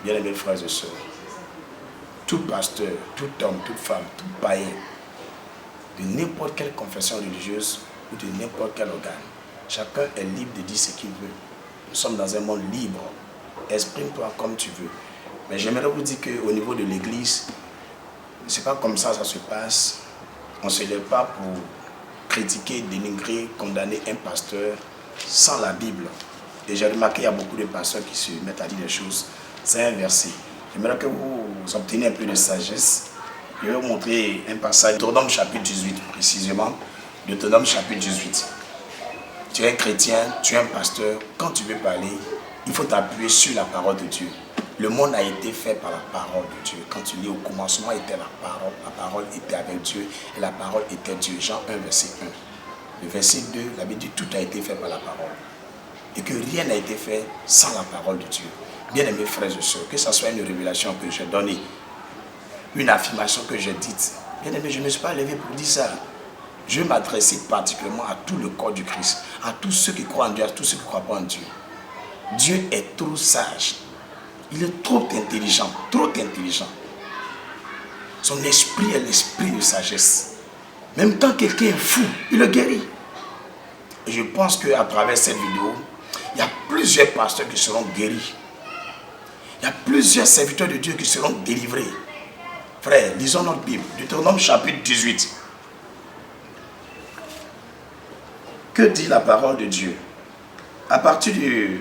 Bien-aimés frères et sœurs, tout pasteur, tout homme, toute femme, tout païen, de n'importe quelle confession religieuse ou de n'importe quel organe, chacun est libre de dire ce qu'il veut. Nous sommes dans un monde libre. Exprime-toi comme tu veux. Mais j'aimerais vous dire qu'au niveau de l'église, c'est pas comme ça se passe. On ne se lève pas pour critiquer, dénigrer, condamner un pasteur sans la Bible. Et j'ai remarqué qu'il y a beaucoup de pasteurs qui se mettent à dire des choses. C'est inversé. J'aimerais que vous obteniez un peu de sagesse. Je vais vous montrer un passage, Deutéronome chapitre 18 précisément. Deutéronome chapitre 18. Tu es un chrétien, tu es un pasteur. Quand tu veux parler, il faut t'appuyer sur la parole de Dieu. Le monde a été fait par la parole de Dieu. Quand tu lis, au commencement était la parole était avec Dieu et la parole était Dieu. Jean 1, verset 1. Le verset 2, la Bible dit tout a été fait par la parole. Et que rien n'a été fait sans la parole de Dieu. Bien-aimés frères et sœurs, que ce soit une révélation que j'ai donnée, une affirmation que j'ai dite, bien-aimés, je ne me suis pas levé pour dire ça. Je vais m'adresser particulièrement à tout le corps du Christ, à tous ceux qui croient en Dieu, à tous ceux qui ne croient pas en Dieu. Dieu est trop sage. Il est trop intelligent, trop intelligent. Son esprit est l'esprit de sagesse. Même quand quelqu'un est fou, il le guérit. Et je pense qu'à travers cette vidéo, il y a plusieurs pasteurs qui seront guéris. Il y a plusieurs serviteurs de Dieu qui seront délivrés. Frère, lisons notre Bible. Deutéronome chapitre 18. Que dit la parole de Dieu? À partir du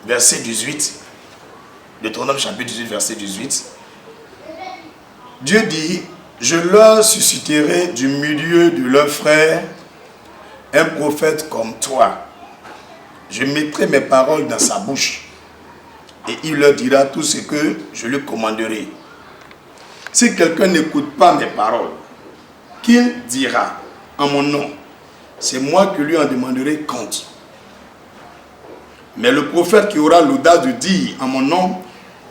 verset 18, Deutéronome chapitre 18, verset 18, Dieu dit, je leur susciterai du milieu de leurs frères un prophète comme toi. Je mettrai mes paroles dans sa bouche et il leur dira tout ce que je lui commanderai. Si quelqu'un n'écoute pas mes paroles, qu'il dira en mon nom, c'est moi qui lui en demanderai compte. Mais le prophète qui aura l'audace de dire en mon nom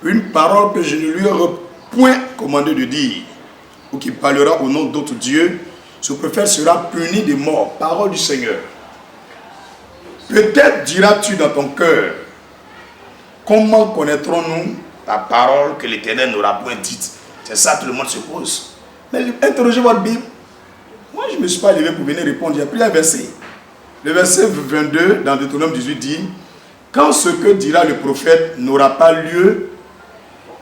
une parole que je ne lui aurai point commandé de dire, ou qui parlera au nom d'autres dieux, ce prophète sera puni de mort. Parole du Seigneur. Peut-être diras-tu dans ton cœur, comment connaîtrons-nous la parole que l'Éternel n'aura point dite? C'est ça que tout le monde se pose. Mais interrogez votre Bible. Moi, je ne me suis pas levé pour venir répondre. J'ai pris un verset. Le verset 22 dans Deutéronome 18 dit, quand ce que dira le prophète n'aura pas lieu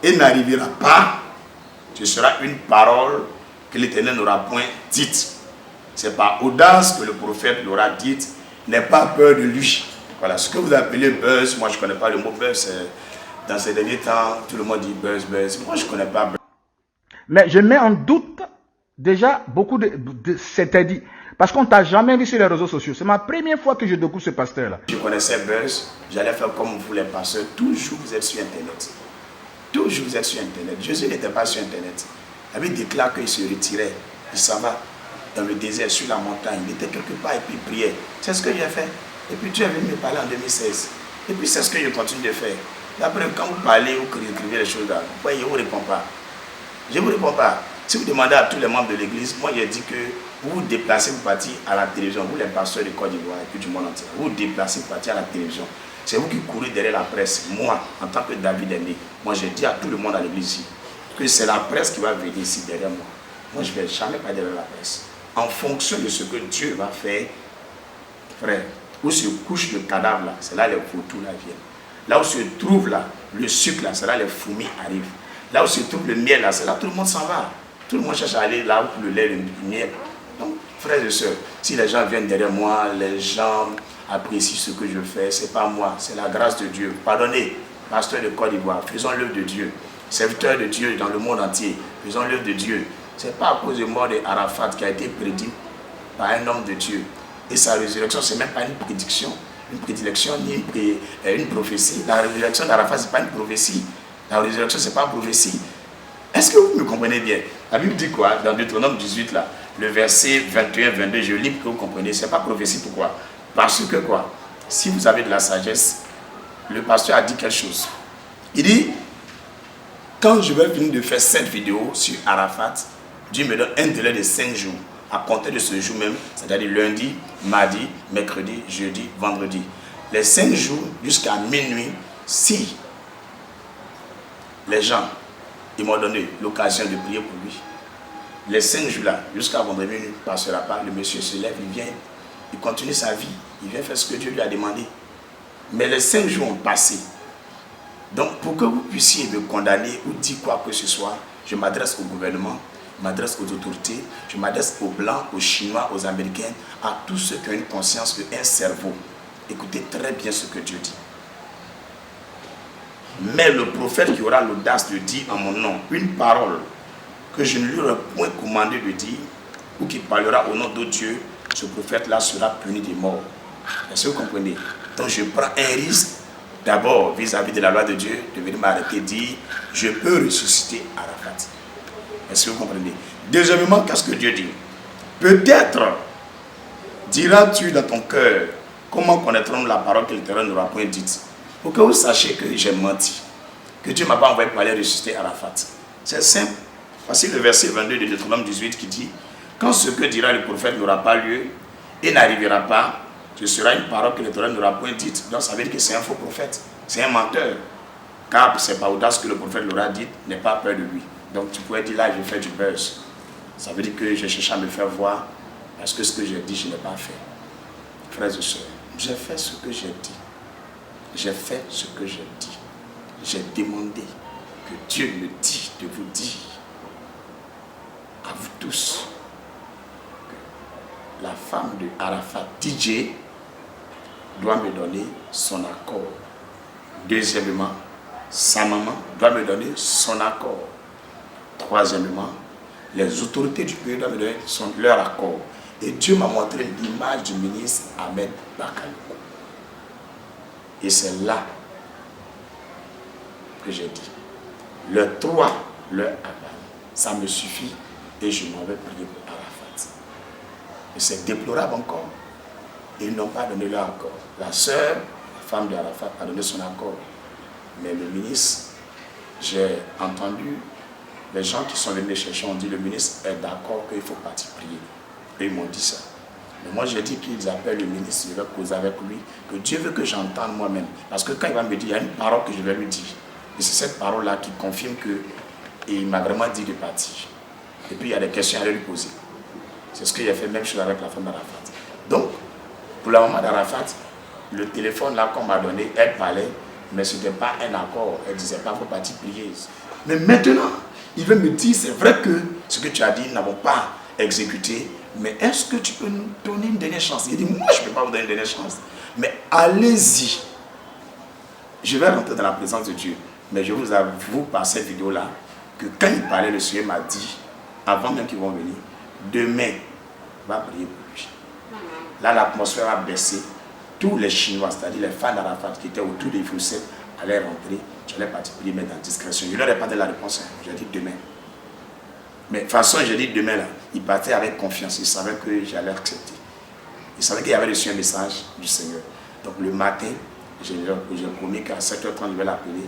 et n'arrivera pas, ce sera une parole que l'Éternel n'aura point dite. C'est par audace que le prophète l'aura dite. N'aie pas peur de lui. Voilà, ce que vous appelez buzz, moi je ne connais pas le mot buzz. Dans ces derniers temps, tout le monde dit buzz, buzz. Moi je ne connais pas buzz. Mais je mets en doute déjà beaucoup de c'était dit. Parce qu'on ne t'a jamais vu sur les réseaux sociaux. C'est ma première fois que je découvre ce pasteur-là. Je connaissais buzz, j'allais faire comme vous les pasteurs. Toujours vous êtes sur Internet. Toujours vous êtes sur Internet. Jésus n'était pas sur Internet. La Bible déclare qu'il se retirait. Il s'en va dans le désert, sur la montagne. Il était quelque part et puis il priait. C'est ce que j'ai fait. Et puis Dieu est venu me parler en 2016. Et puis c'est ce que je continue de faire. Et après, quand vous parlez ou écrivez les choses là, vous voyez, je ne vous réponds pas. Je ne vous réponds pas. Si vous demandez à tous les membres de l'église, moi j'ai dit que vous vous déplacez pour partir à la télévision, vous les pasteurs de Côte d'Ivoire et puis du monde entier, vous vous déplacez pour partir à la télévision. C'est vous qui courez derrière la presse. Moi, en tant que David Aimé, moi j'ai dit à tout le monde à l'église ici que c'est la presse qui va venir ici derrière moi. Moi je ne vais jamais pas derrière la presse. En fonction de ce que Dieu va faire, frère, où se couche le cadavre là, c'est là les vautours là viennent. Là où se trouve là, le sucre là, c'est là les fourmis arrivent. Là où se trouve le miel là, c'est là tout le monde s'en va. Tout le monde cherche à aller là où le lait, le miel. Donc, frères et sœurs, si les gens viennent derrière moi, les gens apprécient ce que je fais, c'est pas moi, c'est la grâce de Dieu. Pardonnez, pasteur de Côte d'Ivoire, faisons l'œuvre de Dieu. Serviteurs de Dieu dans le monde entier, faisons l'œuvre de Dieu. Ce n'est pas à cause de mort d'Arafat qui a été prédit par un homme de Dieu. Et sa résurrection, ce n'est même pas une prédiction, une prédilection, ni une prophétie. La résurrection d'Arafat, ce n'est pas une prophétie. La résurrection, ce n'est pas une prophétie. Est-ce que vous me comprenez bien? La Bible dit quoi? Dans Deutéronome 18, là, le verset 21-22, je lis pour que vous compreniez. Ce n'est pas prophétie, pourquoi? Parce que quoi? Si vous avez de la sagesse, le pasteur a dit quelque chose. Il dit, quand je vais finir de faire cette vidéo sur Arafat, Dieu me donne un délai de 5 jours, à compter de ce jour même, c'est-à-dire lundi, mardi, mercredi, jeudi, vendredi. Les 5 jours jusqu'à minuit, si les gens, ils m'ont donné l'occasion de prier pour lui. Les 5 jours là, jusqu'à vendredi, il ne passera pas. Le monsieur se lève, il vient, il continue sa vie. Il vient faire ce que Dieu lui a demandé. Mais les 5 jours ont passé. Donc, pour que vous puissiez me condamner ou dire quoi que ce soit, je m'adresse au gouvernement, je m'adresse aux autorités, je m'adresse aux Blancs, aux Chinois, aux Américains, à tous ceux qui ont une conscience et un cerveau. Écoutez très bien ce que Dieu dit. Mais le prophète qui aura l'audace de dire en mon nom une parole que je ne lui aurai point commandé de dire, ou qui parlera au nom de Dieu, ce prophète-là sera puni de mort. Est-ce que vous comprenez? Donc je prends un risque, d'abord vis-à-vis de la loi de Dieu, de venir m'arrêter et dire, je peux ressusciter Arafat. Est-ce que vous comprenez? Deuxièmement, qu'est-ce que Dieu dit? Peut-être diras-tu dans ton cœur, comment connaîtrons-nous la parole que l'Éternel n'aura point dite? Pour que vous sachiez que j'ai menti, que Dieu ne m'a pas envoyé pour aller ressusciter Arafat. C'est simple. Voici le verset 22 de Deutéronome 18 qui dit, quand ce que dira le prophète n'aura pas lieu et n'arrivera pas, ce sera une parole que l'Éternel n'aura point dite. Donc ça veut dire que c'est un faux prophète, c'est un menteur. Car c'est pas audace que le prophète l'aura dit, n'aie pas peur de lui. Donc tu pourrais dire là, je fais du buzz. Ça veut dire que je cherche à me faire voir parce que ce que j'ai dit, je n'ai pas fait. Frères et sœurs, j'ai fait ce que j'ai dit. J'ai fait ce que j'ai dit. J'ai demandé que Dieu me dise de vous dire, à vous tous, que la femme de Arafat, DJ, doit me donner son accord. Deuxièmement, sa maman doit me donner son accord. Troisièmement, les autorités du pays doivent me donner leur accord. Et Dieu m'a montré l'image du ministre Ahmed Bakayoko. Et c'est là que j'ai dit, le 3, le Abba, ça me suffit et je m'en vais prier pour Arafat. Et c'est déplorable encore. Ils n'ont pas donné leur accord. La sœur, la femme d'Arafat, a donné son accord. Mais le ministre, j'ai entendu les gens qui sont venus me chercher, ont dit le ministre est d'accord qu'il faut partir prier. Et ils m'ont dit ça. Mais moi j'ai dit qu'ils appellent le ministre, je vais causer avec lui, que Dieu veut que j'entende moi-même. Parce que quand il va me dire, il y a une parole que je vais lui dire. Et c'est cette parole-là qui confirme qu'il m'a vraiment dit de partir. Et puis il y a des questions à lui poser. C'est ce qu'il a fait, même chose avec la femme d'Arafat. Donc, pour la maman d'Arafat, le téléphone là qu'on m'a donné, elle parlait, mais ce n'était pas un accord. Elle ne disait pas, il faut partir prier. Mais maintenant, il veut me dire, c'est vrai que ce que tu as dit, nous n'avons pas exécuté, mais est-ce que tu peux nous donner une dernière chance? Il dit, moi je ne peux pas vous donner une dernière chance, mais allez-y. Je vais rentrer dans la présence de Dieu, mais je vous avoue par cette vidéo-là, que quand il parlait, le Seigneur m'a dit, avant même qu'ils vont venir, demain, va prier pour lui. Là, l'atmosphère a baissé. Tous les Chinois, c'est-à-dire les fans d'Arafat qui étaient autour des fossés, allaient rentrer. J'allais partir prier, mais dans discrétion. Je ne leur ai pas donné la réponse. J'ai dit demain. Mais de toute façon, j'ai dit demain, là, il partait avec confiance. Il savait que j'allais accepter. Il savait qu'il avait reçu un message du Seigneur. Donc le matin, j'ai promis qu'à 7h30, je vais l'appeler.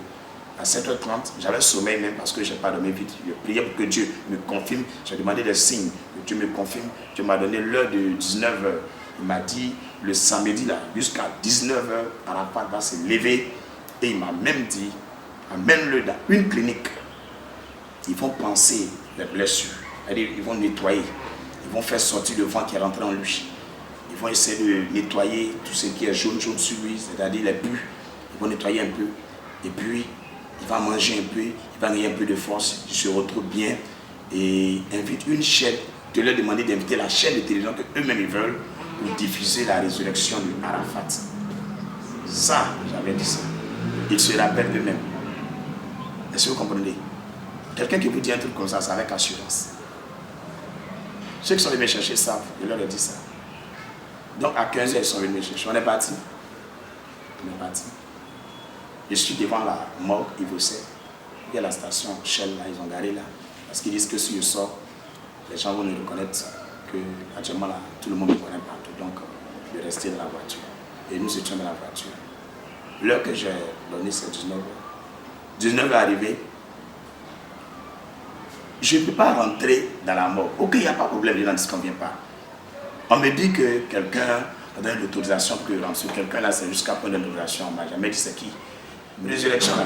À 7h30, j'avais sommeil même parce que je n'ai pas dormi vite. Je priais pour que Dieu me confirme. J'ai demandé des signes, que Dieu me confirme. Dieu m'a donné l'heure de 19h. Il m'a dit, le samedi, là, jusqu'à 19h, Arafat va se lever. Et il m'a même dit, amène-le dans une clinique. Ils vont penser les blessures. C'est-à-dire, ils vont nettoyer. Ils vont faire sortir le vent qui est rentré en lui. Ils vont essayer de nettoyer tout ce qui est jaune sur lui, c'est-à-dire les pus. Ils vont nettoyer un peu. Et puis, il va manger un peu. Il va gagner un peu de force. Il se retrouve bien. Et invite une chaîne. De leur demander d'inviter la chaîne de télévision que eux-mêmes ils veulent pour diffuser la résurrection de Arafat. Ça, j'avais dit ça. Ils se rappellent eux-mêmes. Est-ce que vous comprenez? Quelqu'un qui vous dit un truc comme ça, c'est avec assurance. Ceux qui sont venus me chercher savent, je leur ai dit ça. Donc à 15h, ils sont venus me chercher. On est parti. On est parti. Je suis devant la morgue Ivocet. Il y a la station Shell là, ils ont garé là. Parce qu'ils disent que si je sors, les gens vont me reconnaître que actuellement là, tout le monde me connaît partout. Donc je vais rester dans la voiture. Et nous étions dans la voiture. L'heure que j'ai donnée, c'est 19h. 19h arrivé. Je ne peux pas rentrer dans la mort. Ok, il n'y a pas de problème, les gens ne conviennent pas. On me dit que quelqu'un a donné l'autorisation pour que je rentre sur quelqu'un là, c'est jusqu'à prendre l'autorisation. On ne m'a jamais dit c'est qui. Une résurrection là.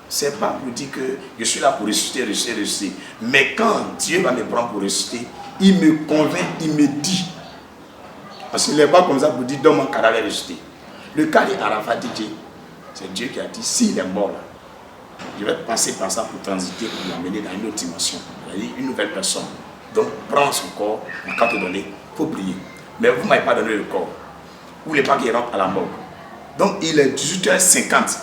c'est pas pour dire que je suis là pour ressusciter, ressusciter, ressusciter. Mais quand Dieu va me prendre pour ressusciter, il me convainc, il me dit. Parce qu'il n'est pas comme ça pour dire dans mon cadavre ressuscité. Le cas d'Arafat dit, c'est Dieu qui a dit, s'il est mort là, je vais passer par ça pour transiter, pour l'amener dans une autre dimension. C'est-à-dire une nouvelle personne. Donc prends son corps, quand te donner, il faut prier. Mais vous ne m'avez pas donné le corps. Vous ne voulez pas qu'il rentre à la morgue. Donc il est 18h50.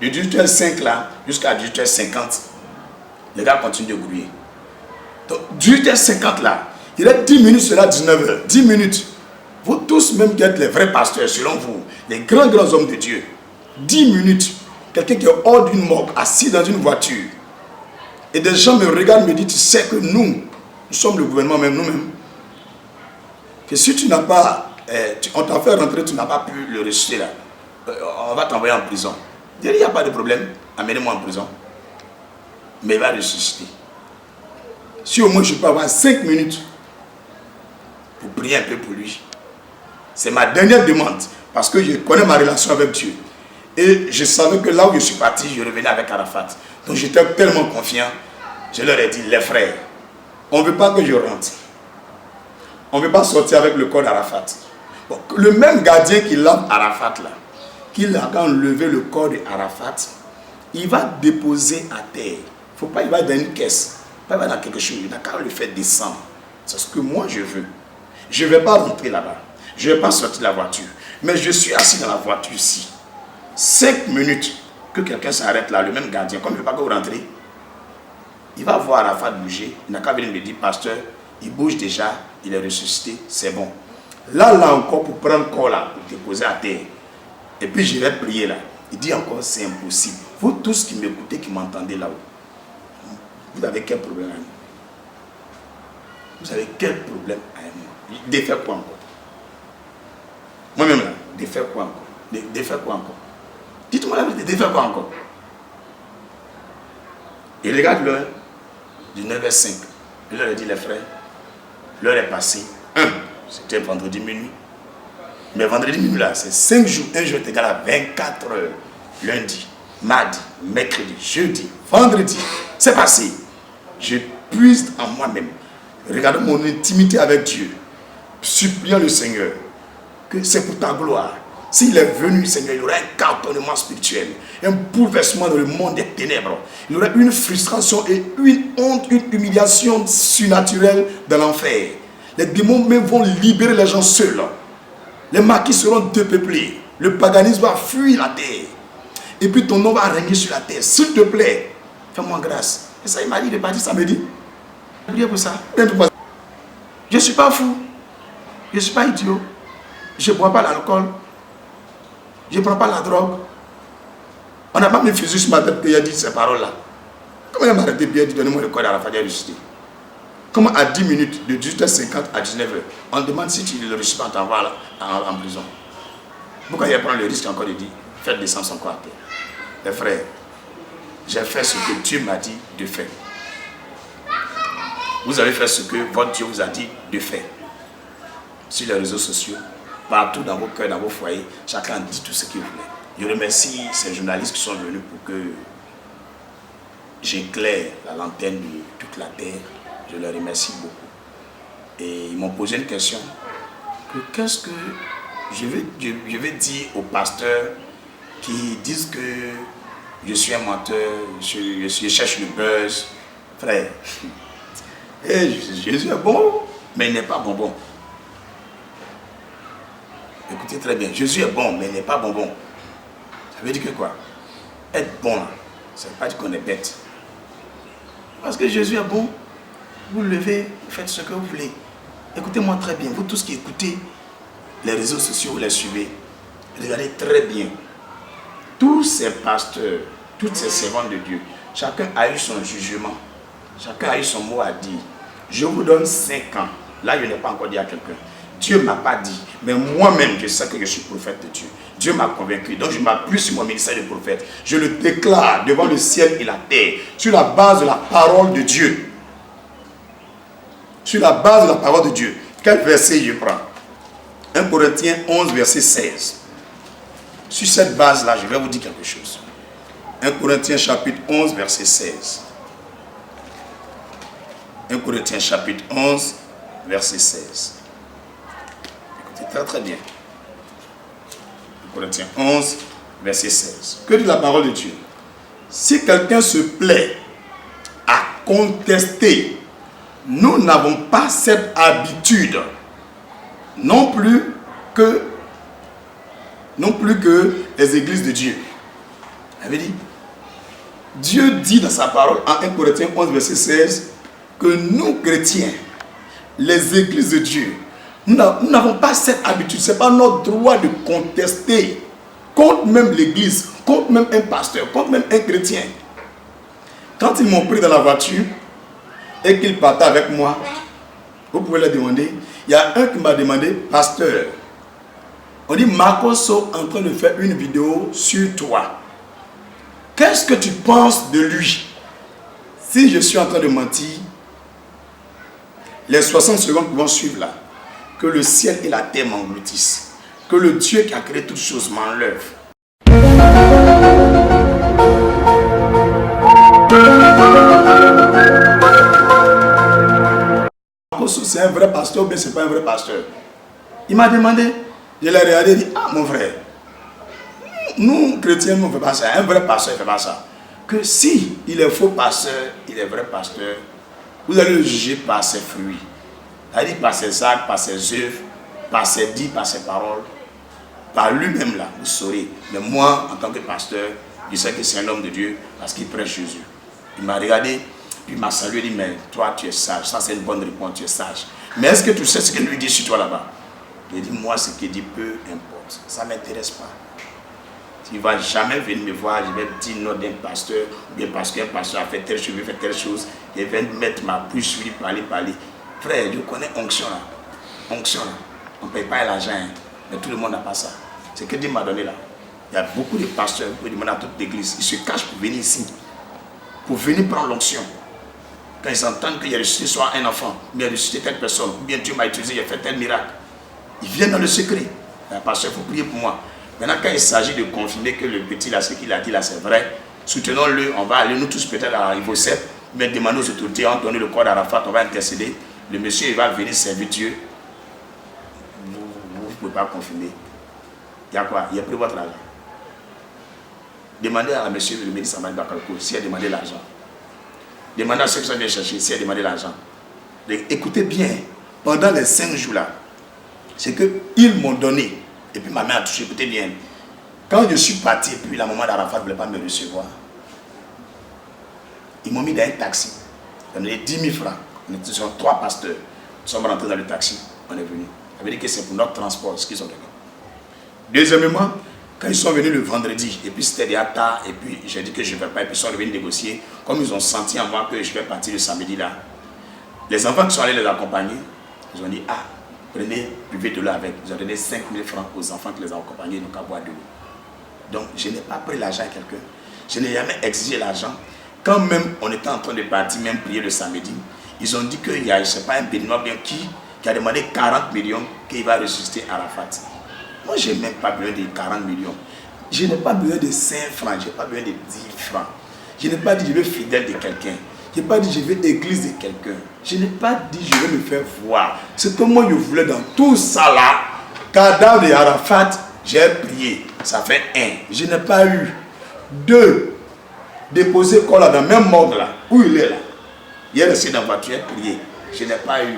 De 18h05 là jusqu'à 18h50, les gars continuent de grouiller. Donc 18h50 là, il est 10 minutes, sera 19h. 10 minutes. Vous tous même qui êtes les vrais pasteurs, selon vous, les grands hommes de Dieu. 10 minutes. Quelqu'un qui est hors d'une morgue, assis dans une voiture. Et des gens me regardent, me disent, tu sais que nous sommes le gouvernement, même nous-mêmes. Que si tu n'as pas, on t'a fait rentrer, tu n'as pas pu le ressusciter là. On va t'envoyer en prison. Il n'y a pas de problème, amenez-moi en prison. Mais il va ressusciter. Si au moins je peux avoir 5 minutes pour prier un peu pour lui. C'est ma dernière demande, parce que je connais ma relation avec Dieu. Et je savais que là où je suis parti, je revenais avec Arafat. Donc j'étais tellement confiant, je leur ai dit, les frères, on ne veut pas que je rentre. On ne veut pas sortir avec le corps d'Arafat. Bon, le même gardien qui lave Arafat là, qui a enlevé le corps d'Arafat, il va déposer à terre. Faut pas, il va dans une caisse, il va dans quelque chose, il n'a qu'à le faire descendre. C'est ce que moi je veux. Je ne vais pas rentrer là-bas. Je ne vais pas sortir de la voiture. Mais je suis assis dans la voiture ici. 5 minutes que quelqu'un s'arrête là, le même gardien, comme il ne veut pas que vous rentrez, il va voir Arafat bouger. Il n'a qu'à venir me dire, pasteur, il bouge déjà, il est ressuscité, c'est bon. Là encore, pour prendre le corps là, pour déposer à terre. Et puis je vais prier là. Il dit encore, c'est impossible. Vous tous qui m'écoutez, qui m'entendez là-haut, vous avez quel problème à moi? Vous avez quel problème à moi? Défaire quoi encore? Moi-même là, défaire quoi encore? Défaire quoi encore? Dites-moi la vérité, défaire quoi encore? Et regarde l'heure du 9h05. Il leur a dit, les frères, l'heure est passée. C'était vendredi minuit. Mais vendredi minuit là, c'est 5 jours. Un jour est égal à 24 heures. Lundi, mardi, mercredi, jeudi, vendredi. C'est passé. Je puise en moi-même. Regardez mon intimité avec Dieu. Suppliant le Seigneur que c'est pour ta gloire. S'il est venu, Seigneur, il y aura un cartonnement spirituel, un bouleversement dans le monde des ténèbres. Il y aura une frustration et une honte, une humiliation surnaturelle dans l'enfer. Les démons même vont libérer les gens seuls. Les maquis seront dépeuplés. Le paganisme va fuir la terre. Et puis ton nom va régner sur la terre. S'il te plaît, fais-moi grâce. Et ça, il m'a dit de partir samedi. Priez pour ça. Je ne suis pas fou. Je ne suis pas idiot. Je ne bois pas l'alcool. Je ne prends pas la drogue. On n'a pas mis fusil sur ma tête qu'il a dit ces paroles-là. Comment il m'a arrêté bien dit donnez-moi le corps d'Arafat de ressusciter? Comment à 10 minutes, de 18h50 à 19h, on demande si tu le ressuscites, on t'envoie en prison? Pourquoi il prend le risque encore de dire faites descendre son corps à terre? Les frères, j'ai fait ce que Dieu m'a dit de faire. Vous avez fait ce que votre Dieu vous a dit de faire. Sur les réseaux sociaux, partout dans vos cœurs, dans vos foyers, chacun dit tout ce qu'il voulait. Je remercie ces journalistes qui sont venus pour que j'éclaire la lanterne de toute la terre. Je les remercie beaucoup. Et ils m'ont posé une question. Qu'est-ce que je vais dire aux pasteurs qui disent que je suis un menteur, je cherche le buzz? Frère, Jésus est bon, mais il n'est pas bonbon. Écoutez très bien, Jésus est bon, mais il n'est pas bonbon. Ça veut dire que quoi? Être bon, ça ne veut pas dire qu'on est bête. Parce que Jésus est bon, vous levez, vous faites ce que vous voulez. Écoutez-moi très bien, vous tous qui écoutez les réseaux sociaux, vous les suivez, regardez très bien. Tous ces pasteurs, toutes ces servantes de Dieu, chacun a eu son jugement, chacun a eu son mot à dire. Je vous donne 5 ans. Là, je n'ai pas encore dit à quelqu'un. Dieu ne m'a pas dit, mais moi-même, je sais que je suis prophète de Dieu. Dieu m'a convaincu, donc je m'appuie sur mon ministère de prophète. Je le déclare devant le ciel et la terre, sur la base de la parole de Dieu. Sur la base de la parole de Dieu. Quel verset je prends? 1 Corinthiens 11, verset 16. Sur cette base-là, je vais vous dire quelque chose. 1 Corinthiens chapitre 11, verset 16. 1 Corinthiens chapitre 11, verset 16. Écoutez très très bien. 1 Corinthiens 11, verset 16. Que dit la parole de Dieu? Si quelqu'un se plaît à contester, nous n'avons pas cette habitude, non plus que les églises de Dieu. Elle dit, Dieu dit dans sa parole en 1 Corinthiens 11, verset 16, que nous, chrétiens, les églises de Dieu, nous n'avons pas cette habitude, ce n'est pas notre droit de contester contre même l'église, contre même un pasteur, contre même un chrétien. Quand ils m'ont pris dans la voiture et qu'ils partaient avec moi, vous pouvez leur demander, il y a un qui m'a demandé, pasteur, on dit Marcos en train de faire une vidéo sur toi. Qu'est-ce que tu penses de lui? Si je suis en train de mentir, les 60 secondes qui vont suivre là, que le ciel et la terre m'engloutissent, que le Dieu qui a créé toutes choses m'enlève. C'est un vrai pasteur ou bien c'est pas un vrai pasteur? Il m'a demandé, je l'ai regardé et dit, ah mon frère, nous chrétiens, nous ne faisons pas ça, un vrai pasteur ne fait pas ça. Que si il est faux pasteur, il est vrai pasteur, vous allez le juger par ses fruits. C'est-à-dire par ses actes, par ses œuvres, par ses dits, par ses paroles. Par lui-même là, vous saurez. Mais moi, en tant que pasteur, je sais que c'est un homme de Dieu parce qu'il prêche Jésus. Il m'a regardé, puis il m'a salué, il dit, mais toi tu es sage. Ça c'est une bonne réponse, tu es sage. Mais est-ce que tu sais ce que lui dit sur toi là-bas? Il dit, moi ce qu'il dit, peu importe. Ça ne m'intéresse pas. Tu ne vas jamais venir me voir, je vais dire non d'un pasteur, ou bien parce qu'un pasteur a fait telle chose, il fait telle chose, je vais mettre ma bouche sur lui, parler. Frère, je connais onction là. Onction là. On ne paye pas l'argent, hein. Mais tout le monde n'a pas ça. C'est ce que Dieu m'a donné là. Il y a beaucoup de pasteurs, beaucoup de monde dans toute l'église. Ils se cachent pour venir ici. Pour venir prendre l'onction. Quand ils entendent qu'il y a ressuscité soit un enfant, ou bien ressuscité telle personne, ou bien Dieu m'a utilisé, il a fait tel miracle. Ils viennent dans le secret. Pasteur, il faut prier pour moi. Maintenant, quand il s'agit de confirmer que le petit là, ce qu'il a dit là, c'est vrai, soutenons-le, on va aller nous tous peut-être à Ivo 7, mais demander aux autorités, on donne le corps d'Arafat, on va intercéder. Le monsieur, il va venir servir Dieu. Vous ne pouvez pas confirmer. Il y a quoi? Il a pris votre argent. Demandez à monsieur le ministre Samuel Bakalko si elle a demandé l'argent. Demandez à ceux qui sont venus chercher si elle a demandé l'argent. Écoutez bien, pendant les 5 jours là, c'est qu'ils m'ont donné. Et puis ma mère a touché, écoutez bien. Quand je suis parti, puis la maman d'Arafat ne voulait pas me recevoir. Ils m'ont mis dans un taxi. Ils m'ont donné 10 000 francs. Nous étions 3 pasteurs. Nous sommes rentrés dans le taxi. On est venus. Ça veut dire que c'est pour notre transport ce qu'ils ont donné. Deuxièmement, quand ils sont venus le vendredi, et puis c'était déjà tard, et puis j'ai dit que je ne vais pas, et puis ils sont venus négocier. Comme ils ont senti en moi que je vais partir le samedi là, les enfants qui sont allés les accompagner, ils ont dit, ah, prenez, buvez de l'eau avec. Ils ont donné 5 000 francs aux enfants qui les ont accompagnés, donc à boire de l'eau. Donc je n'ai pas pris l'argent à quelqu'un. Je n'ai jamais exigé l'argent. Quand même on était en train de partir, même prier le samedi, ils ont dit qu'il y a, je ne sais pas, un béninois bien qui a demandé 40 millions qu'il va ressusciter Arafat. Moi, je n'ai même pas besoin de 40 millions. Je n'ai pas besoin de 5 francs, je n'ai pas besoin de 10 francs. Je n'ai pas dit je veux fidèle de quelqu'un. Je n'ai pas dit je veux église de quelqu'un. Je n'ai pas dit je veux me faire voir. C'est que moi je voulais dans tout ça là, cadavre de Arafat, j'ai prié. Ça fait 1. Je n'ai pas eu 2. Déposer quoi là dans le même mode là, où il est là. Il est resté dans la voiture, prié. Je n'ai pas eu.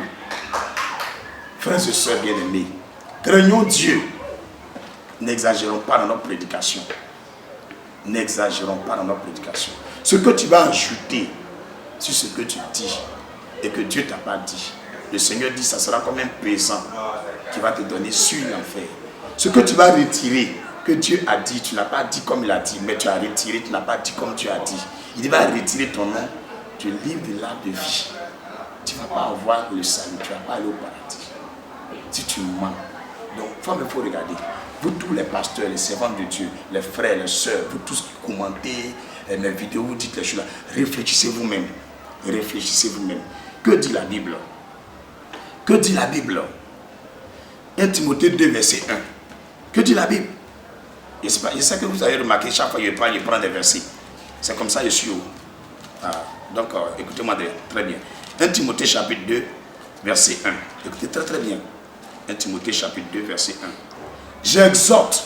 Frères et sœurs bien-aimés, craignons Dieu. N'exagérons pas dans notre prédication. N'exagérons pas dans notre prédication. Ce que tu vas ajouter sur ce que tu dis et que Dieu ne t'a pas dit, le Seigneur dit ça sera comme un présent qui va te donner sur l'enfer. Ce que tu vas retirer, que Dieu a dit, tu n'as pas dit comme il a dit, mais tu as retiré, tu n'as pas dit comme tu as dit. Il va retirer ton nom du livre de l'arbre de vie. Tu ne vas pas avoir le salut, tu ne vas pas aller au paradis. Si tu mens. Donc, il faut regarder. Vous tous les pasteurs, les servants de Dieu, les frères, les sœurs, vous tous qui commentez mes vidéos, vous dites les choses là, réfléchissez vous-même. Réfléchissez vous-même. Que dit la Bible? Que dit la Bible? 1 Timothée 2, verset 1. Que dit la Bible? Je sais que vous avez remarqué, chaque fois que je prends des versets. C'est comme ça que je suis. Donc, écoutez-moi très bien. 1 Timothée chapitre 2, verset 1. Écoutez très bien. 1 Timothée chapitre 2, verset 1. J'exhorte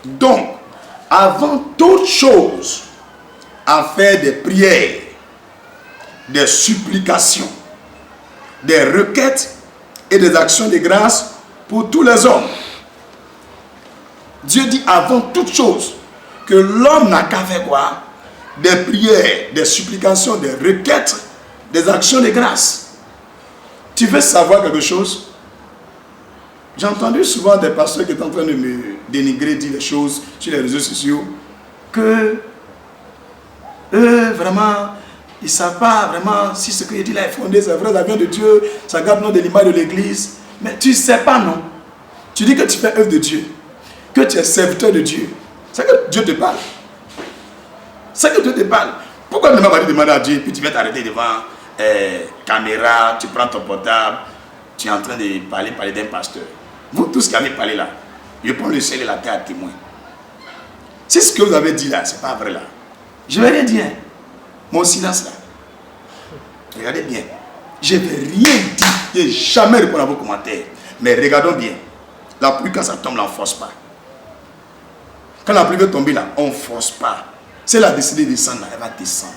donc, avant toute chose, à faire des prières, des supplications, des requêtes et des actions de grâce pour tous les hommes. Dieu dit avant toute chose que l'homme n'a qu'à faire quoi? Des prières, des supplications, des requêtes, des actions de grâce. Tu veux savoir quelque chose? J'ai entendu souvent des pasteurs qui sont en train de me dénigrer, dire des choses sur les réseaux sociaux, que eux, vraiment, ils ne savent pas vraiment si ce que je dis là est fondé, c'est vrai, ça vient de Dieu, ça garde le nom de l'image de l'église. Mais tu ne sais pas, non? Tu dis que tu fais œuvre de Dieu, que tu es serviteur de Dieu. C'est que Dieu te parle. C'est que Dieu te parle. Pourquoi ne m'as pas demander à Dieu, puis tu viens t'arrêter devant caméra, tu prends ton portable, tu es en train de parler d'un pasteur. Vous tous qui avez parlé là, je prends le ciel et la terre à témoin. Si ce que vous avez dit là, ce n'est pas vrai là, je ne vais rien dire. Mon silence là. Regardez bien. Je ne vais rien dire. Je n'ai jamais répondu à vos commentaires. Mais regardons bien. La pluie, quand ça tombe là, on ne force pas. Quand la pluie veut tomber là, on ne force pas. Si elle a décidé de descendre là, elle va descendre.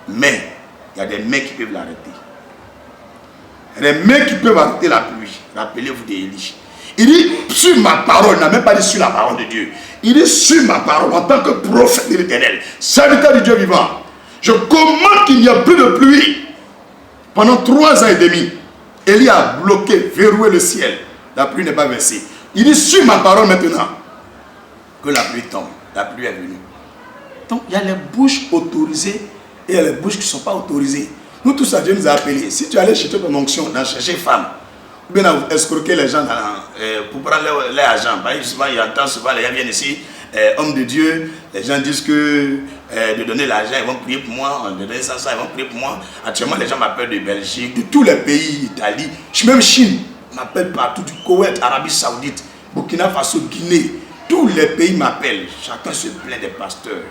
Mais, il y a des mains qui peuvent l'arrêter. Il y a des mains qui peuvent arrêter la pluie. Rappelez-vous d'Élie. Il dit, sur ma parole, il n'a même pas dit sur la parole de Dieu. Il dit, sur ma parole, en tant que prophète de l'Éternel, serviteur du Dieu vivant, je commande qu'il n'y ait plus de pluie. Pendant 3 ans et demi, Élie a bloqué, verrouillé le ciel. La pluie n'est pas versée. Il dit, sur ma parole maintenant, que la pluie tombe. La pluie est venue. Donc, il y a les bouches autorisées et il y a les bouches qui ne sont pas autorisées. Nous tous, Dieu nous a appelés. Si tu allais chercher ton onction, dans chercher femme, ou bien escroquer les gens pour prendre leur argent. Souvent, il entend souvent, les gens viennent ici, hommes de Dieu, les gens disent que de donner l'argent, ils vont prier pour moi, de donner ça, ils vont prier pour moi. Actuellement, les gens m'appellent de Belgique, de tous les pays, Italie, même Chine, m'appellent partout, du Koweït, Arabie Saoudite, Burkina Faso, Guinée. Tous les pays m'appellent. Chacun se plaint des pasteurs,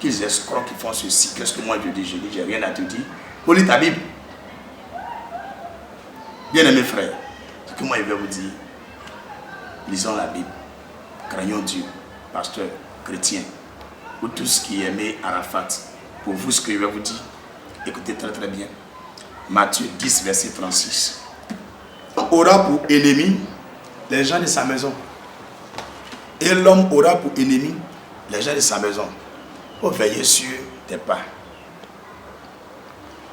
qu'ils escroquent, qu'ils font ceci. Qu'est-ce que moi je dis? Je dis, j'ai rien à te dire. Lis ta Bible. Bien-aimés frères, ce que moi je vais vous dire, lisons la Bible, craignons Dieu, pasteur, chrétien, ou tous qui aimaient Arafat. Pour vous, ce que je vais vous dire, écoutez très très bien. Matthieu 10, verset 36. L'homme aura pour ennemi les gens de sa maison. Et l'homme aura pour ennemi les gens de sa maison. Faut veiller sur tes pas.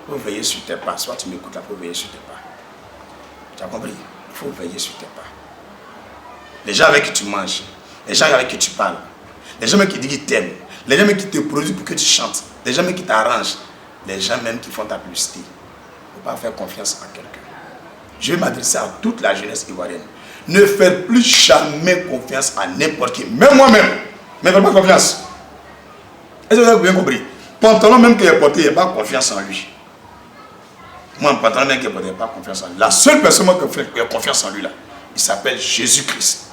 Faut veiller sur tes pas. Soit tu m'écoutes là, faut veiller sur tes pas. Tu as compris? Il faut veiller sur tes pas. Les gens avec qui tu manges, les gens avec qui tu parles, les gens même qui disent qu'ils t'aiment, les gens même qui te produisent pour que tu chantes, les gens même qui t'arrangent, les gens même qui font ta publicité. Il ne faut pas faire confiance en quelqu'un. Je vais m'adresser à toute la jeunesse ivoirienne. Ne faites plus jamais confiance à n'importe qui. Même moi-même, ne faites pas confiance. Est-ce que vous avez bien compris? Pantalon même qu'il a porté, il n'y a pas confiance en lui. Moi, un pantalon même qu'il a porté, il n'y a pas confiance en lui. La seule personne qui a confiance en lui là, il s'appelle Jésus-Christ.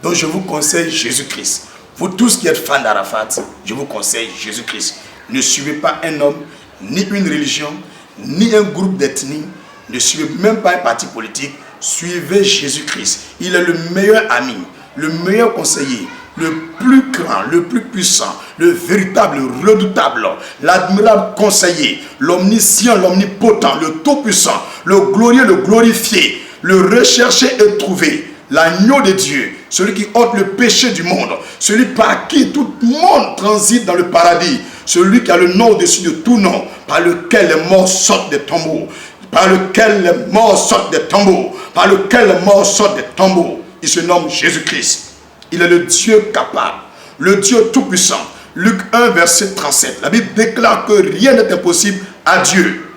Donc je vous conseille Jésus-Christ. Vous tous qui êtes fans d'Arafat, je vous conseille Jésus-Christ. Ne suivez pas un homme, ni une religion, ni un groupe d'ethnie. Ne suivez même pas un parti politique. Suivez Jésus-Christ. Il est le meilleur ami, le meilleur conseiller, le plus grand, le plus puissant, le véritable, le redoutable, l'admirable conseiller, l'omniscient, l'omnipotent, le tout-puissant, le glorieux, le glorifié, le recherché et trouvé, l'agneau de Dieu, celui qui ôte le péché du monde, celui par qui tout le monde transite dans le paradis, celui qui a le nom au-dessus de tout nom, par lequel les morts sortent des tombeaux, par lequel les morts sortent des tombeaux, par lequel les morts sortent des tombeaux. Il se nomme Jésus-Christ. Il est le Dieu capable, le Dieu tout-puissant. Luc 1, verset 37. La Bible déclare que rien n'est impossible à Dieu.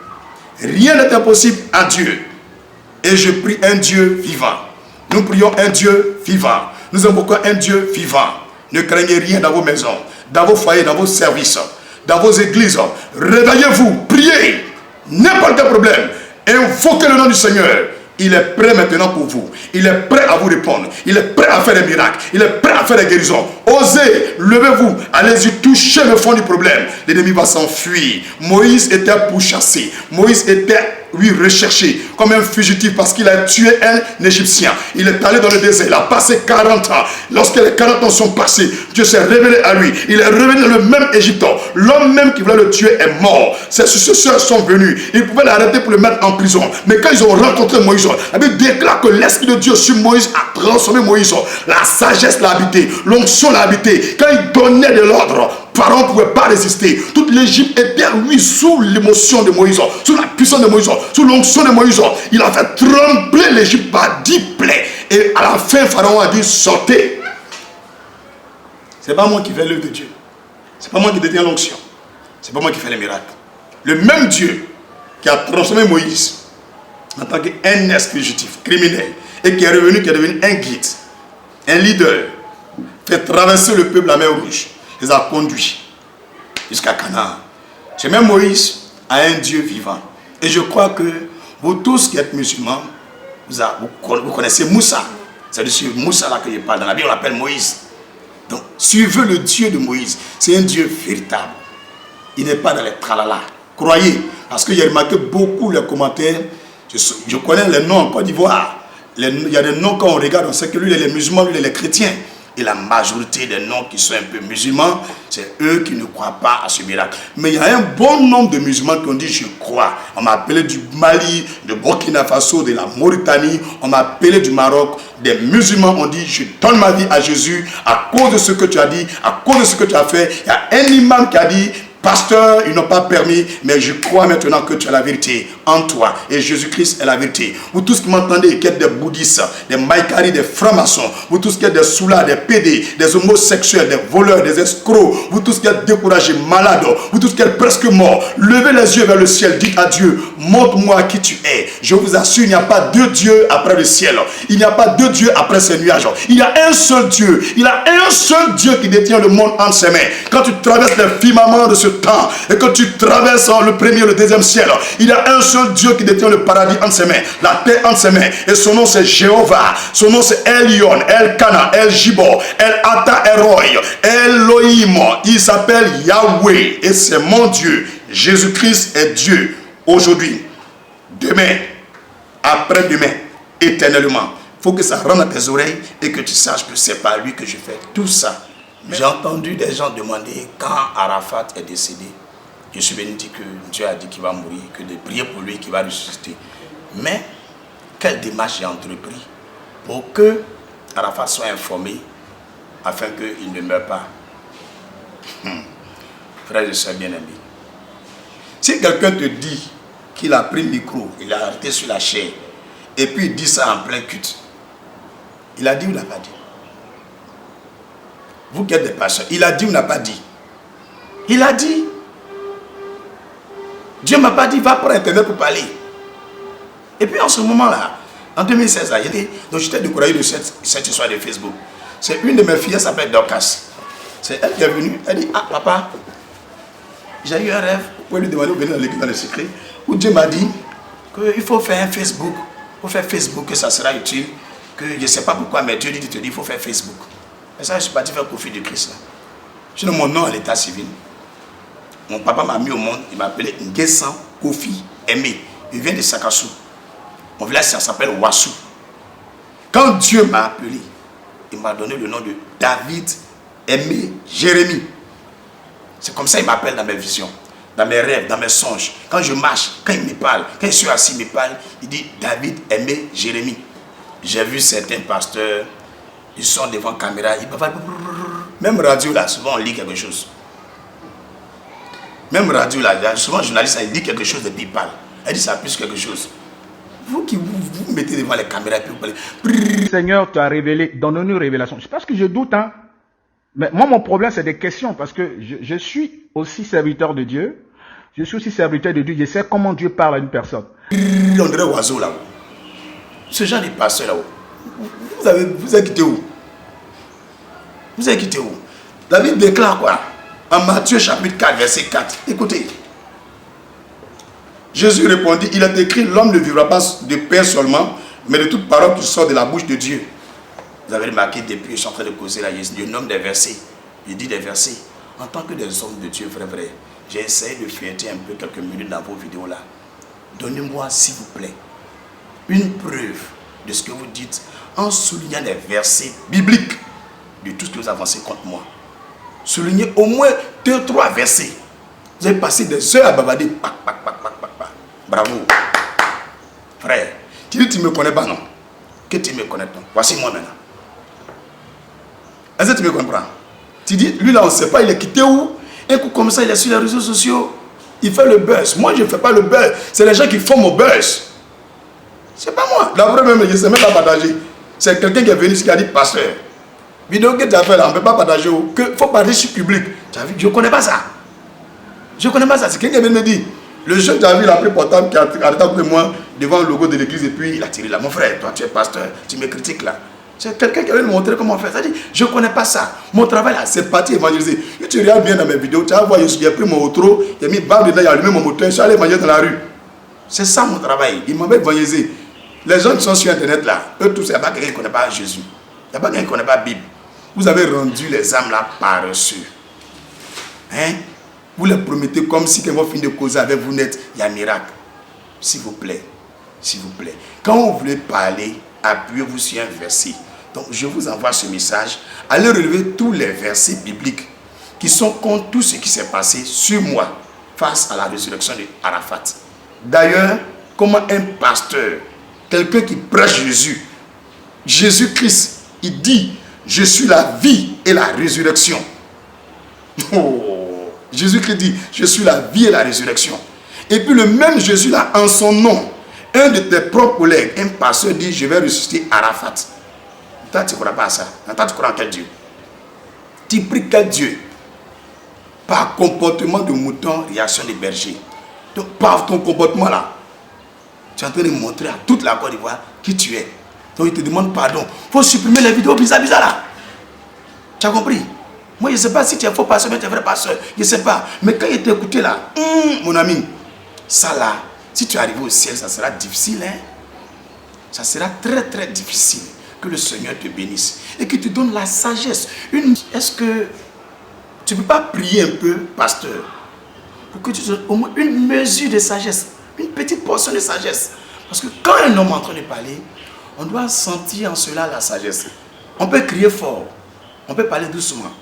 Rien n'est impossible à Dieu. Et je prie un Dieu vivant. Nous prions un Dieu vivant. Nous invoquons un Dieu vivant. Ne craignez rien dans vos maisons, dans vos foyers, dans vos services, dans vos églises. Réveillez-vous, priez. N'importe quel problème. Invoquez le nom du Seigneur. Il est prêt maintenant pour vous. Il est prêt à vous répondre. Il est prêt à faire des miracles. Il est prêt à faire des guérisons. Osez, levez-vous, allez-y, touchez le fond du problème. L'ennemi va s'enfuir. Moïse était pourchassé. Moïse était, oui, recherché comme un fugitif parce qu'il a tué un Égyptien. Il est allé dans le désert. Il a passé 40 ans. Lorsque les 40 ans sont passés, Dieu s'est révélé à lui. Il est revenu dans le même Égypte. L'homme même qui voulait le tuer est mort. Ses successeurs sont venus. Ils pouvaient l'arrêter pour le mettre en prison. Mais quand ils ont rencontré Moïse, la Bible déclare que l'Esprit de Dieu sur Moïse a transformé Moïse. La sagesse l'a habité. L'onction l'a habité. Quand il donnait de l'ordre, Pharaon ne pouvait pas résister. Toute l'Égypte était, oui, sous l'émotion de Moïse, sous la puissance de Moïse, sous l'onction de Moïse. Il a fait trembler l'Égypte par 10 plaies. Et à la fin, Pharaon a dit, sortez. Ce n'est pas moi qui fais l'œuvre de Dieu. Ce n'est pas moi qui détiens l'onction. Ce n'est pas moi qui fais les miracles. Le même Dieu qui a transformé Moïse en tant qu'un ex-fugitif, criminel, et qui est revenu, qui est devenu un guide, un leader, fait traverser le peuple la mer Rouge, les a conduits jusqu'à Canaan. Ce même Moïse a un Dieu vivant. Et je crois que vous tous qui êtes musulmans, vous connaissez Moussa. C'est de ce Moussa là que je parle. Dans la Bible, on l'appelle Moïse. Donc, suivez le Dieu de Moïse. C'est un Dieu véritable. Il n'est pas dans les tralala. Croyez. Parce que j'ai remarqué beaucoup les commentaires. Je connais les noms en Côte d'Ivoire. Il y a des noms quand on regarde, on sait que lui, il est musulman, lui, il est chrétien. Et la majorité des noms qui sont un peu musulmans, c'est eux qui ne croient pas à ce miracle. Mais il y a un bon nombre de musulmans qui ont dit je crois. On m'a appelé du Mali, de Burkina Faso, de la Mauritanie. On m'a appelé du Maroc. Des musulmans ont dit je donne ma vie à Jésus à cause de ce que tu as dit, à cause de ce que tu as fait. Il y a un imam qui a dit pasteur, ils n'ont pas permis, mais je crois maintenant que tu as la vérité en toi. Et Jésus-Christ est la vérité. Vous tous qui m'entendez, qui êtes des bouddhistes, des maïkaris, des francs-maçons, vous tous qui êtes des soulas, des pédés, des homosexuels, des voleurs, des escrocs, vous tous qui êtes découragés, malades, vous tous qui êtes presque morts, levez les yeux vers le ciel, dites à Dieu, montre-moi qui tu es. Je vous assure, il n'y a pas deux dieux après le ciel. Il n'y a pas deux dieux après ces nuages. Il y a un seul Dieu. Il a un seul Dieu qui détient le monde entre ses mains. Quand tu traverses les firmaments de ce temps et que tu traverses le premier et le deuxième ciel, il y a un seul Dieu qui détient le paradis entre ses mains, la terre entre ses mains, et son nom c'est Jéhovah, son nom c'est Elion, El Kana, El Jibor, El Ata Eroi, Elohim. Il s'appelle Yahweh et c'est mon Dieu. Jésus-Christ est Dieu aujourd'hui, demain, après-demain, éternellement. Il faut que ça rentre à tes oreilles et que tu saches que c'est par lui que je fais tout ça. J'ai entendu des gens demander quand Arafat est décédé. Je suis venu dire que Dieu a dit qu'il va mourir, que de prier pour lui, qu'il va ressusciter. Mais, quelle démarche j'ai entrepris pour que Arafat soit informé afin qu'il ne meure pas. Frère et soeur bien-aimés, si quelqu'un te dit qu'il a pris le micro, il a arrêté sur la chair, et puis il dit ça en plein culte, il a dit ou n'a pas dit? Vous qui êtes des pasteurs, il a dit ou n'a pas dit? Il a dit. Dieu ne m'a pas dit, va prendre Internet pour parler. Et puis en ce moment-là, en 2016, là, donc j'étais découragé de cette histoire de Facebook. C'est une de mes filles, elle s'appelle Dorcas. C'est elle qui est venue, elle dit, ah papa, j'ai eu un rêve, vous pouvez lui demander de venir dans l'église dans le secret, où Dieu m'a dit qu'il faut faire un Facebook. Il faut faire Facebook, que ça sera utile. Que je ne sais pas pourquoi, mais Dieu dit, il faut faire Facebook. Et ça, je suis parti faire Kofi du Christ. J'ai mon nom à l'état civil. Mon papa m'a mis au monde, il m'a appelé Nguessan Kofi Aimé. Il vient de Sakassou. Mon village s'appelle Wassou. Quand Dieu m'a appelé, il m'a donné le nom de David Aimé Jérémie. C'est comme ça qu'il m'appelle dans mes visions, dans mes rêves, dans mes songes. Quand je marche, quand il me parle, quand je suis assis, il me parle, il dit David Aimé Jérémie. J'ai vu certains pasteurs, ils sont devant la caméra, ils parlent. Même radio là, souvent on lit quelque chose. Même radio là, souvent journaliste, il dit quelque chose et puis il parle. Elle dit ça plus quelque chose. Vous qui vous mettez devant les caméras et puis vous parlez. Le Seigneur t'a révélé, donne-nous une révélation. C'est parce que je doute, hein. Mais moi, mon problème, c'est des questions. Parce que je suis aussi serviteur de Dieu. Je suis aussi serviteur de Dieu. Je sais comment Dieu parle à une personne. On dirait oiseau là-haut. Ce genre de pasteur là-haut. Vous avez quitté où? Vous avez quitté où? David déclare quoi? En Matthieu chapitre 4, verset 4. Écoutez. Jésus répondit, il est écrit, l'homme ne vivra pas de pain seulement, mais de toute parole qui sort de la bouche de Dieu. Vous avez remarqué, depuis que je suis en train de causer là, je nomme des versets. Je dis des versets. En tant que des hommes de Dieu, vrai, j'ai essayé de feuilleter un peu quelques minutes dans vos vidéos là. Donnez-moi, s'il vous plaît, une preuve de ce que vous dites en soulignant des versets bibliques de tout ce que vous avancez contre moi. Soulignez au moins 2-3 versets. Vous avez passé des heures à bavarder. Bravo. Frère, tu dis tu ne me connais pas, non? Que tu me connais pas. Voici moi maintenant. Est-ce que tu me comprends? Tu dis, lui là, on ne sait pas, il est quitté où? Un coup comme ça, il est sur les réseaux sociaux. Il fait le buzz. Moi, je ne fais pas le buzz. C'est les gens qui font mon buzz. C'est pas moi. La vraie même, je ne sais même pas partager. C'est quelqu'un qui est venu ici qui a dit, pasteur, vidéo que tu as fait là, on ne peut pas partager. Il faut partager sur public. Tu as vu? Je ne connais pas ça. Je ne connais pas ça. C'est quelqu'un qui vient me dire, le jeune, tu as vu, il a pris portable qui a arrêté après moi devant le logo de l'église et puis il a tiré là. Mon frère, toi, tu es pasteur, tu me critiques là. C'est quelqu'un qui avait me montrer comment faire. Ça dit, je ne connais pas ça. Mon travail là, c'est parti évangéliser. Si tu regardes bien dans mes vidéos, tu vas voir, j'ai pris mon outro, j'ai mis balle dedans, j'ai allumé mon moteur, je suis allé évangéliser dans la rue. C'est ça mon travail. Il m'a évangélisé. Les gens qui sont sur internet là, eux tous, il n'y a pas quelqu'un qui ne connaît pas Jésus. Il n'y a pas quelqu'un qui ne connaît pas la Bible. Vous avez rendu les âmes là paresseux. Hein? Vous les promettez comme si quand vous finissez de causer avec vous net, il y a un miracle. S'il vous plaît. S'il vous plaît. Quand vous voulez parler, appuyez-vous sur un verset. Donc je vous envoie ce message. Allez relever tous les versets bibliques qui sont contre tout ce qui s'est passé sur moi face à la résurrection d'Arafat. D'ailleurs, comment un pasteur, quelqu'un qui prêche Jésus, Jésus-Christ, il dit, je suis la vie et la résurrection. Oh, Jésus-Christ dit, je suis la vie et la résurrection. Et puis le même Jésus là, en son nom, un de tes propres collègues, un pasteur dit, je vais ressusciter Arafat. Toi, tu ne crois pas à ça. Toi, tu crois en quel Dieu? Tu pries quel Dieu? Par comportement de mouton, réaction de berger. Donc, par ton comportement là, tu es en train de montrer à toute la Côte d'Ivoire qui tu es. Donc, il te demande pardon. Il faut supprimer les vidéos bizarres là. Tu as compris? Moi, je ne sais pas si tu es faux pasteur, mais tu es vrai pasteur. Je ne sais pas. Mais quand il t'a écouté là, mon ami, ça là, si tu arrives au ciel, ça sera difficile. Hein? Ça sera très très difficile. Que le Seigneur te bénisse et qu'il te donne la sagesse. Est-ce que tu ne peux pas prier un peu, pasteur, pour que tu donnes au moins une mesure de sagesse, une petite portion de sagesse? Parce que quand un homme est en train de parler, on doit sentir en cela la sagesse. On peut crier fort, on peut parler doucement,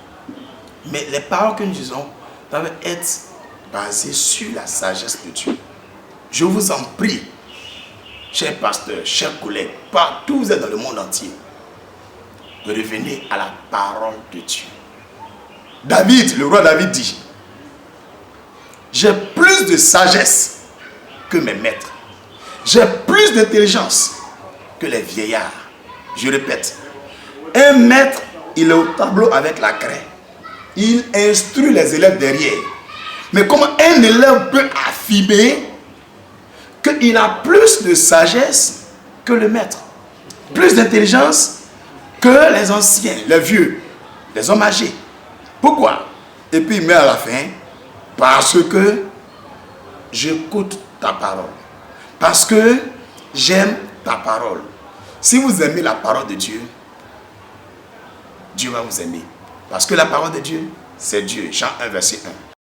mais les paroles que nous disons doivent être basées sur la sagesse de Dieu. Je vous en prie, chers pasteurs, chers collègues, partout où vous êtes dans le monde entier, revenez à la parole de Dieu. David, le roi David dit, j'ai plus de sagesse que mes maîtres. J'ai plus d'intelligence que les vieillards. Je répète, un maître, il est au tableau avec la craie. Il instruit les élèves derrière. Mais comment un élève peut affirmer qu'il a plus de sagesse que le maître, plus d'intelligence que les anciens, les vieux, les hommes âgés? Pourquoi? Et puis il met à la fin, parce que j'écoute ta parole, parce que j'aime ta parole. Si vous aimez la parole de Dieu, Dieu va vous aimer. Parce que la parole de Dieu, c'est Dieu. Jean 1, verset 1.